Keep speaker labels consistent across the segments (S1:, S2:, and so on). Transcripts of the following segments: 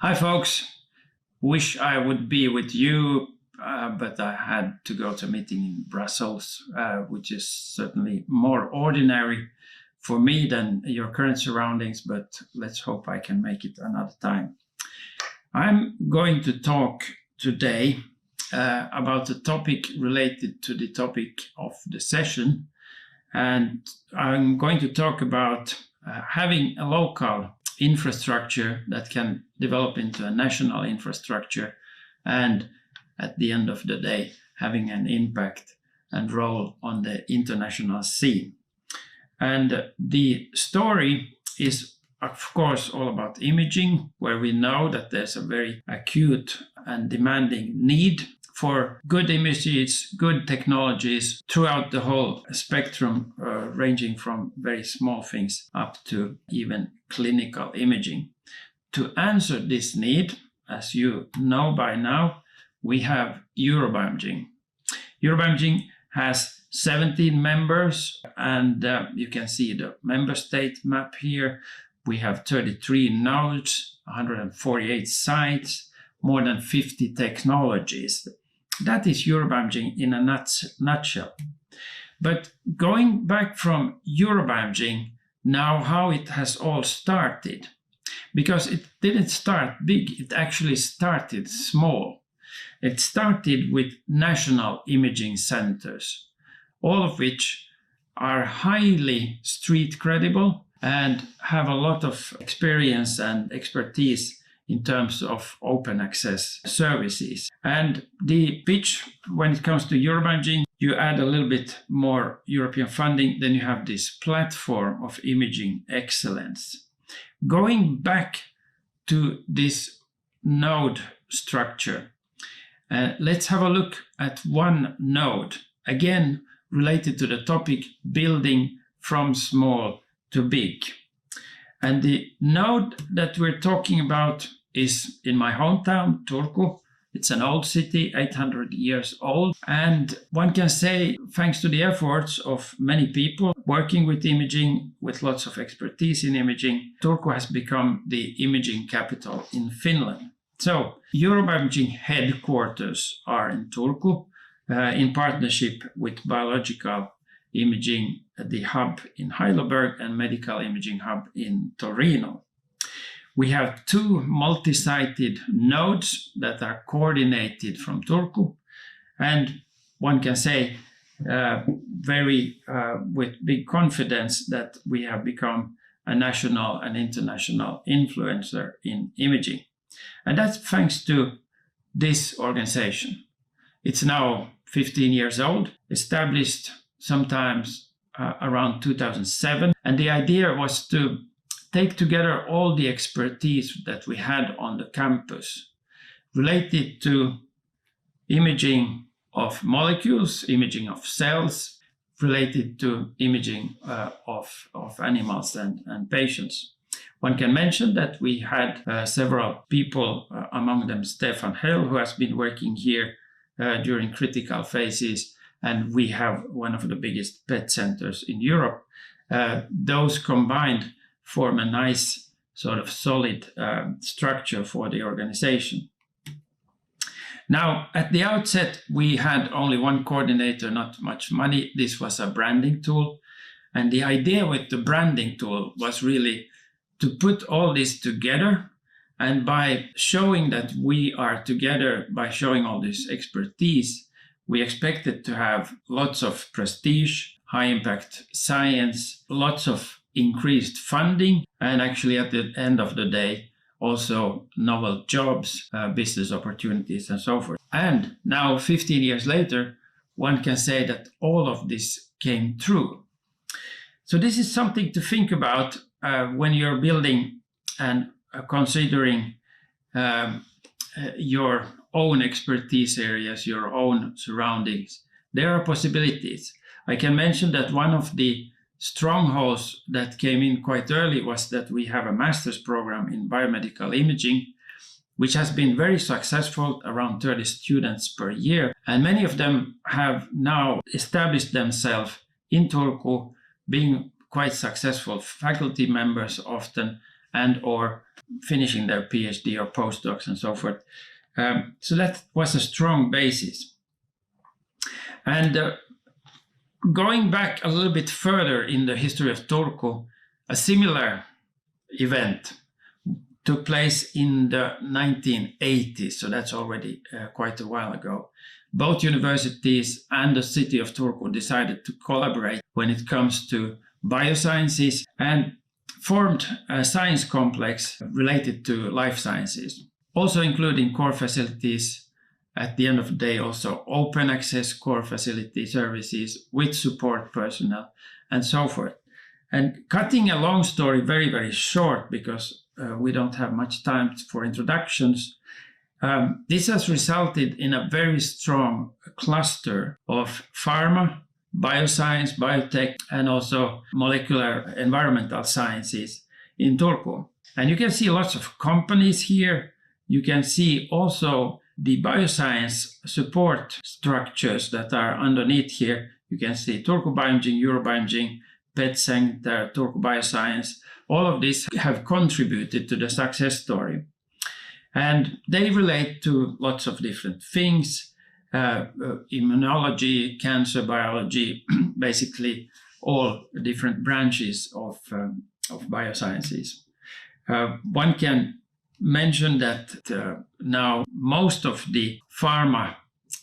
S1: Hi folks, wish I would be with you, but I had to go to a meeting in Brussels, which is certainly more ordinary for me than your current surroundings, but let's hope I can make it another time. I'm going to talk today about a topic related to the topic of the session, and I'm going to talk about having a local infrastructure that can develop into a national infrastructure, and at the end of the day having an impact and role on the international scene. And the story is of course all about imaging, where we know that there's a very acute and demanding need for good images, good technologies throughout the whole spectrum, ranging from very small things up to even clinical imaging. To answer this need, as you know by now, we have Eurobiomaging. Eurobiomaging has 17 members, and you can see the member state map here. We have 33 nodes, 148 sites, more than 50 technologies. That is Eurobiomaging in a nutshell. But going back from Eurobiomaging, now how it has all started, because it didn't start big, it actually started small. It started with national imaging centers, all of which are highly street credible and have a lot of experience and expertise in terms of open access services. And the pitch when it comes to Eurobiomaging, you add a little bit more European funding, then you have this platform of imaging excellence. Going back to this node structure, let's have a look at one node, again related to the topic building from small to big. And the node that we're talking about is in my hometown, Turku. It's an old city, 800 years old. And one can say, thanks to the efforts of many people working with imaging, with lots of expertise in imaging, Turku has become the imaging capital in Finland. So Eurobiomaging headquarters are in Turku, in partnership with biological imaging, the hub in Heidelberg, and medical imaging hub in Torino. We have two multi-sited nodes that are coordinated from Turku, and one can say with big confidence that we have become a national and international influencer in imaging. And that's thanks to this organization. It's now 15 years old, established sometimes around 2007. And the idea was to take together all the expertise that we had on the campus related to imaging of molecules, imaging of cells, related to imaging of animals and patients. One can mention that we had several people, among them Stefan Hell, who has been working here during critical phases, and we have one of the biggest PET centers in Europe. Those combined form a nice sort of solid structure for the organization. Now, at the outset, we had only one coordinator, not much money. This was a branding tool. And the idea with the branding tool was really to put all this together. And by showing that we are together, by showing all this expertise, we expected to have lots of prestige, high impact science, lots of increased funding, and actually at the end of the day, also novel jobs, business opportunities, and so forth. And now, 15 years later, one can say that all of this came true. So this is something to think about when you're building and considering your own expertise areas, your own surroundings. There are possibilities. I can mention that one of the strongholds that came in quite early was that we have a master's program in biomedical imaging, which has been very successful, around 30 students per year. And many of them have now established themselves in Turku, being quite successful faculty members often, and or finishing their PhD or postdocs and so forth. So that was a strong basis. And going back a little bit further in the history of Turku, a similar event took place in the 1980s, so that's already quite a while ago. Both universities and the city of Turku decided to collaborate when it comes to biosciences and formed a science complex related to life sciences, also including core facilities. At the end of the day, also open access core facility services with support personnel and so forth. And cutting a long story very, very short, because we don't have much time for introductions, this has resulted in a very strong cluster of pharma, bioscience, biotech, and also molecular environmental sciences in Turku. And you can see lots of companies here. You can see also the bioscience support structures that are underneath here. You can see Turku Bioimaging, Eurobioimaging, PET Center, Turku Bioscience. All of these have contributed to the success story. And they relate to lots of different things, immunology, cancer biology, basically all different branches of biosciences. One can mention that now most of the pharma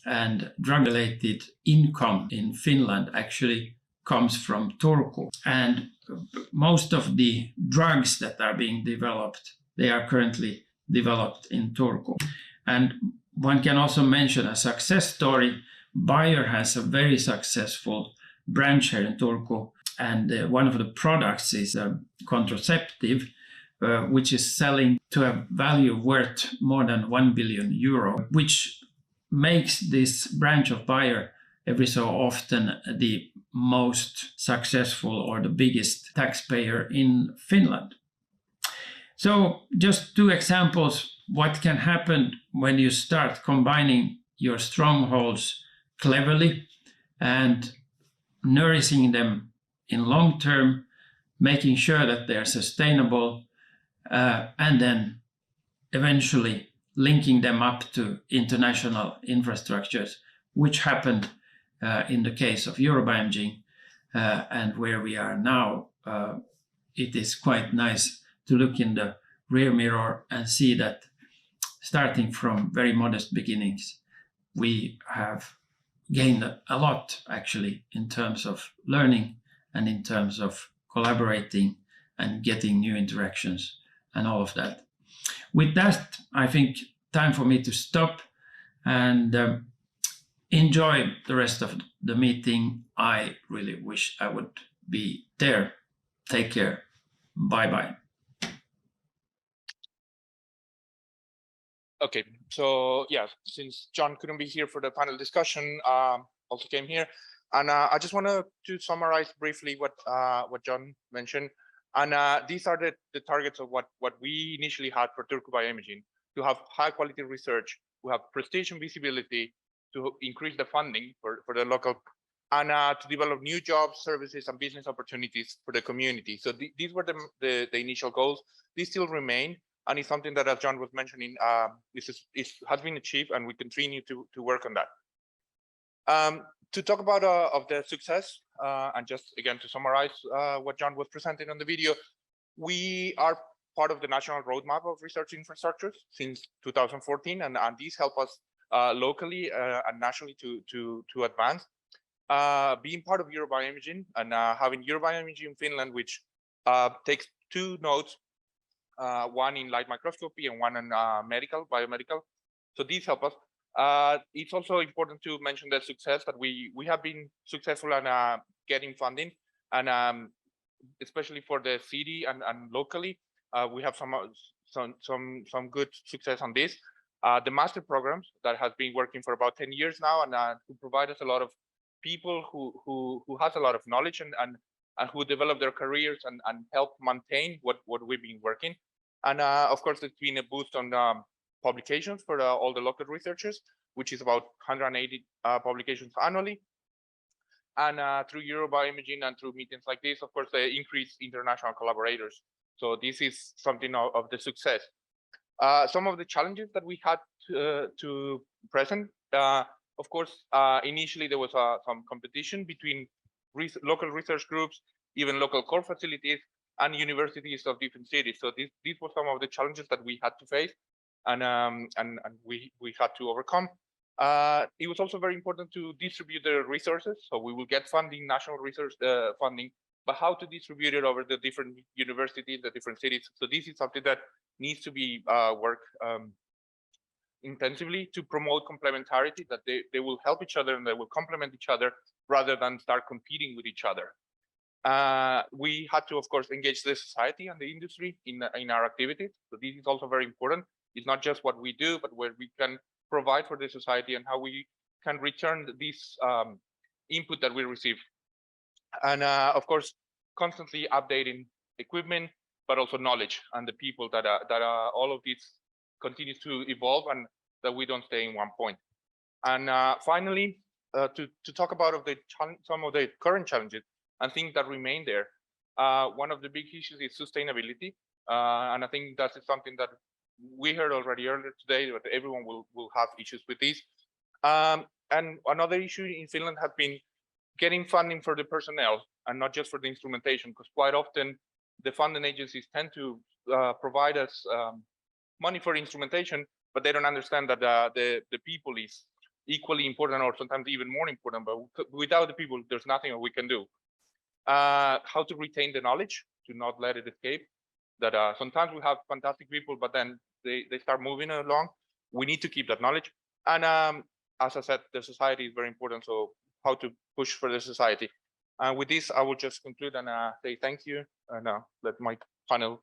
S1: and drug-related income in Finland actually comes from Turku. And most of the drugs that are being developed, they are currently developed in Turku. And one can also mention a success story. Bayer has a very successful branch here in Turku, and one of the products is a contraceptive, which is selling to a value worth more than 1 billion euro, which makes this branch of Bayer every so often the most successful or the biggest taxpayer in Finland. So just two examples, what can happen when you start combining your strongholds cleverly and nourishing them in long term, making sure that they're sustainable, and then eventually linking them up to international infrastructures, which happened in the case of Eurobioimaging, and where we are now. It is quite nice to look in the rear mirror and see that starting from very modest beginnings, we have gained a lot actually in terms of learning and in terms of collaborating and getting new interactions and all of that. With that, I think time for me to stop and enjoy the rest of the meeting. I really wish I would be there. Take care. Bye-bye.
S2: Okay, so yeah, since John couldn't be here for the panel discussion, also came here, and I just wanted to summarize briefly what John mentioned. And these are the targets of what we initially had for Turku Bioimaging: to have high quality research, to have prestige and visibility, to increase the funding for the local, and to develop new jobs, services, and business opportunities for the community. So these were the initial goals. These still remain, and it's something that, as John was mentioning, it has been achieved, and we continue to work on that. To talk about of the success, and just again to summarize what John was presenting on the video, we are part of the national roadmap of research infrastructures since 2014, and these help us locally and nationally to advance. Being part of Eurobioimaging and having Eurobioimaging in Finland, which takes two nodes, one in light microscopy and one in biomedical. So these help us. It's also important to mention the success that we have been successful in getting funding, and especially for the city and locally, we have some good success on this. The master programs that has been working for about 10 years now, and who provide us a lot of people who has a lot of knowledge and who develop their careers and help maintain what we've been working. And of course, it's been a boost on publications for all the local researchers, which is about 180 publications annually. And through Eurobioimaging and through meetings like this, of course, they increase international collaborators So this is something of the success. Some of the challenges that we had to present, of course, initially there was some competition between local research groups, even local core facilities, and universities of different cities. So these were some of the challenges that we had to face, and we had to overcome. It was also very important to distribute the resources. So we will get funding, national research funding, but how to distribute it over the different universities, the different cities. So this is something that needs to be worked intensively to promote complementarity, that they will help each other and they will complement each other rather than start competing with each other. We had to, of course, engage the society and the industry in our activities. So this is also very important. It's not just what we do, but where we can provide for the society and how we can return this input that we receive. And of course, constantly updating equipment, but also knowledge and the people that all of this continues to evolve and that we don't stay in one point. And finally, to talk about some of the current challenges and things that remain there. One of the big issues is sustainability. And I think that is something that we heard already earlier today, that everyone will have issues with this. And another issue in Finland has been getting funding for the personnel and not just for the instrumentation, because quite often the funding agencies tend to provide us money for instrumentation, but they don't understand that the people is equally important or sometimes even more important. But without the people, there's nothing we can do. How to retain the knowledge, to not let it escape. That sometimes we have fantastic people, but then they start moving along. We need to keep that knowledge. And as I said, the society is very important. So how to push for the society. And with this, I will just conclude and say thank you. And let my panel.